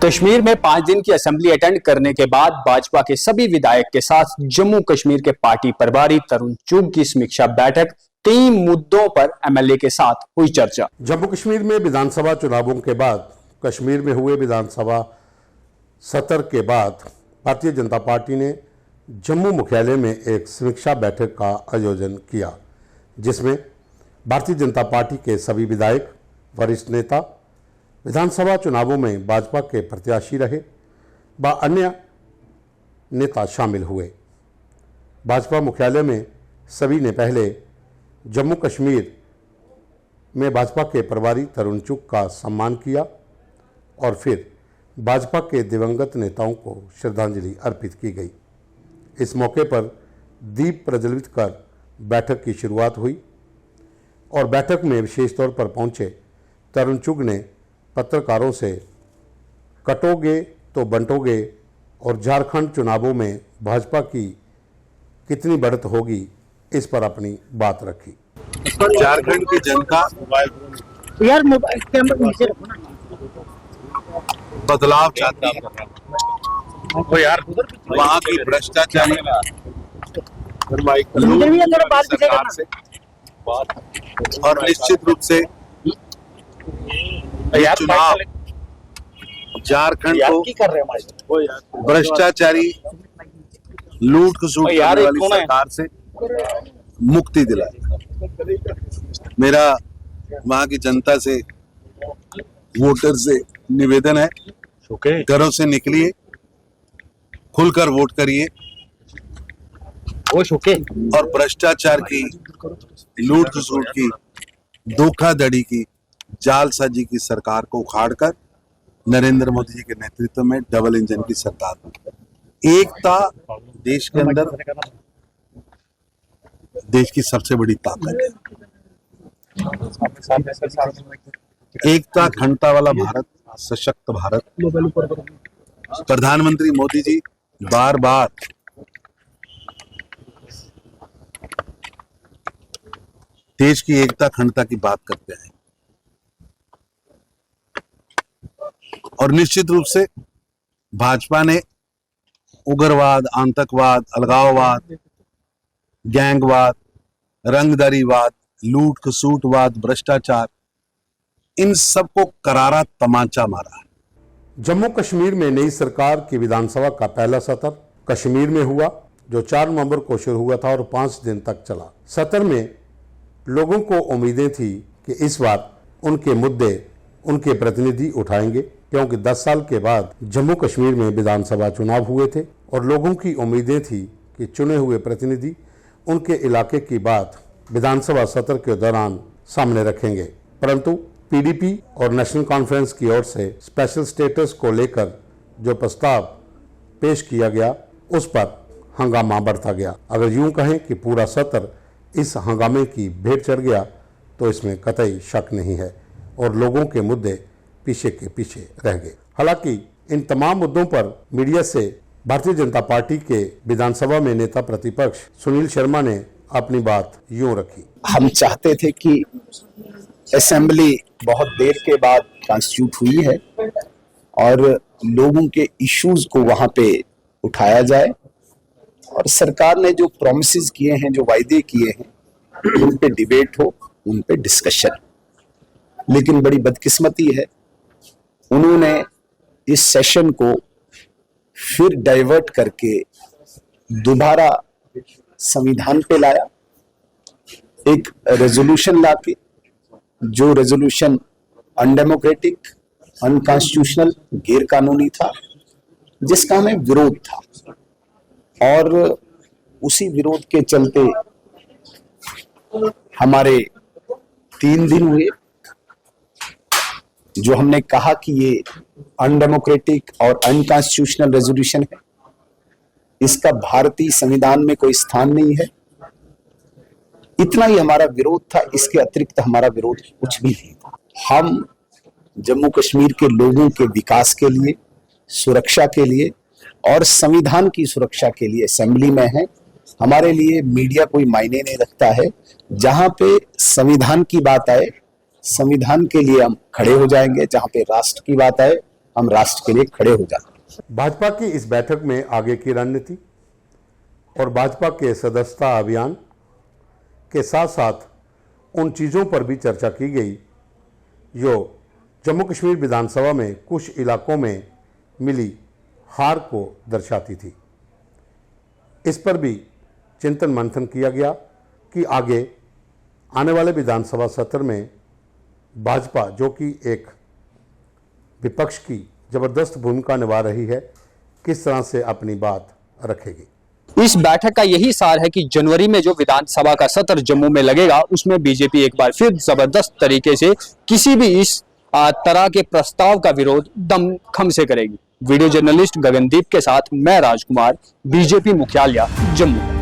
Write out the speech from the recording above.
कश्मीर में 5 दिन की असेंबली अटेंड करने के बाद भाजपा के सभी विधायक के साथ जम्मू कश्मीर के पार्टी प्रभारी तरुण चुग की समीक्षा बैठक, 3 मुद्दों पर एमएलए के साथ हुई चर्चा। जम्मू कश्मीर में विधानसभा चुनावों के बाद कश्मीर में हुए विधानसभा सत्र के बाद भारतीय जनता पार्टी ने जम्मू मुख्यालय में एक समीक्षा बैठक का आयोजन किया, जिसमें भारतीय जनता पार्टी के सभी विधायक, वरिष्ठ नेता, विधानसभा चुनावों में भाजपा के प्रत्याशी रहे व अन्य नेता शामिल हुए। भाजपा मुख्यालय में सभी ने पहले जम्मू कश्मीर में भाजपा के प्रभारी तरुण चुग का सम्मान किया और फिर भाजपा के दिवंगत नेताओं को श्रद्धांजलि अर्पित की गई। इस मौके पर दीप प्रज्वलित कर बैठक की शुरुआत हुई और बैठक में विशेष तौर पर पहुंचे तरुण चुग ने पत्रकारों से कटोगे तो बंटोगे और झारखंड चुनावों में भाजपा की कितनी बढ़त होगी, इस पर अपनी बात रखी। झारखंड की जनता यार मोबाइल कैमरा नीचे रखो ना, बदलाव चाहती है। तो यार वहाँ की भ्रष्टाचारी सरकार से और निश्चित रूप से चुनाव झारखंड को भ्रष्टाचारी लूट खसूट करने वाली सरकार से मुक्ति दिलाए। मेरा वहाँ की जनता से, वोटर से निवेदन है, घरों से निकलिए, खुलकर वोट करिए और भ्रष्टाचार की, लूट खसूट की, धोखाधड़ी की, जालसाजी की सरकार को उखाड़कर नरेंद्र मोदी जी के नेतृत्व में डबल इंजन की सरकार। एकता देश के अंदर देश की सबसे बड़ी ताकत है। एकता, अखंडता वाला भारत, सशक्त भारत। प्रधानमंत्री मोदी जी बार बार देश की एकता, अखंडता की बात करते हैं और निश्चित रूप से भाजपा ने उग्रवाद, आतंकवाद, अलगाववाद, गैंगवाद, रंगदारीवाद, लूट खसूटवाद, भ्रष्टाचार, इन सबको करारा तमाचा मारा है। जम्मू कश्मीर में नई सरकार की विधानसभा का पहला सत्र कश्मीर में हुआ, जो 4 नवंबर को शुरू हुआ था और 5 दिन तक चला। सत्र में लोगों को उम्मीदें थी कि इस बार उनके मुद्दे उनके प्रतिनिधि उठाएंगे, क्योंकि 10 साल के बाद जम्मू कश्मीर में विधानसभा चुनाव हुए थे और लोगों की उम्मीदें थी कि चुने हुए प्रतिनिधि उनके इलाके की बात विधानसभा सत्र के दौरान सामने रखेंगे। परंतु पीडीपी और नेशनल कॉन्फ्रेंस की ओर से स्पेशल स्टेटस को लेकर जो प्रस्ताव पेश किया गया, उस पर हंगामा बढ़ता गया। अगर यूं कहें कि पूरा सत्र इस हंगामे की भेंट चढ़ गया, तो इसमें कतई शक नहीं है और लोगों के मुद्दे पीछे के पीछे रह गए। हालांकि इन तमाम मुद्दों पर मीडिया से भारतीय जनता पार्टी के विधानसभा में नेता प्रतिपक्ष सुनील शर्मा ने अपनी बात यूं रखी। हम चाहते थे कि असेंबली बहुत देर के बाद कॉन्स्टिट्यूट हुई है और लोगों के इश्यूज को वहां पे उठाया जाए और सरकार ने जो प्रॉमिसेस किए हैं, जो वायदे किए हैं, उन पे डिबेट हो, उन पे डिस्कशन। लेकिन बड़ी बदकिस्मती है, उन्होंने इस सेशन को फिर डाइवर्ट करके दोबारा संविधान पे लाया, एक रेजोल्यूशन लाके, जो रेजोल्यूशन अनडेमोक्रेटिक, अनकॉन्स्टिट्यूशनल, गैर कानूनी था, जिसका हमें विरोध था। और उसी विरोध के चलते हमारे 3 दिन हुए, जो हमने कहा कि ये अनडेमोक्रेटिक और अनकॉन्स्टिट्यूशनल रेजोल्यूशन है, इसका भारतीय संविधान में कोई स्थान नहीं है। इतना ही हमारा विरोध था, इसके अतिरिक्त हमारा विरोध कुछ भी नहीं था। हम जम्मू कश्मीर के लोगों के विकास के लिए, सुरक्षा के लिए और संविधान की सुरक्षा के लिए असेंबली में हैं। हमारे लिए मीडिया कोई मायने नहीं रखता है। जहां पे संविधान की बात आए, संविधान के लिए हम खड़े हो जाएंगे। जहां पे राष्ट्र की बात आए, हम राष्ट्र के लिए खड़े हो जाते। भाजपा की इस बैठक में आगे की रणनीति और भाजपा के सदस्यता अभियान के साथ साथ उन चीज़ों पर भी चर्चा की गई जो जम्मू कश्मीर विधानसभा में कुछ इलाकों में मिली हार को दर्शाती थी। इस पर भी चिंतन मंथन किया गया कि आगे आने वाले विधानसभा सत्र में भाजपा, जो कि एक विपक्ष की जबरदस्त भूमिका निभा रही है, किस तरह से अपनी बात रखेगी। इस बैठक का यही सार है कि जनवरी में जो विधानसभा का सत्र जम्मू में लगेगा उसमें बीजेपी एक बार फिर जबरदस्त तरीके से किसी भी इस तरह के प्रस्ताव का विरोध दमखम से करेगी। वीडियो जर्नलिस्ट गगनदीप के साथ मैं राजकुमार, बीजेपी मुख्यालय जम्मू।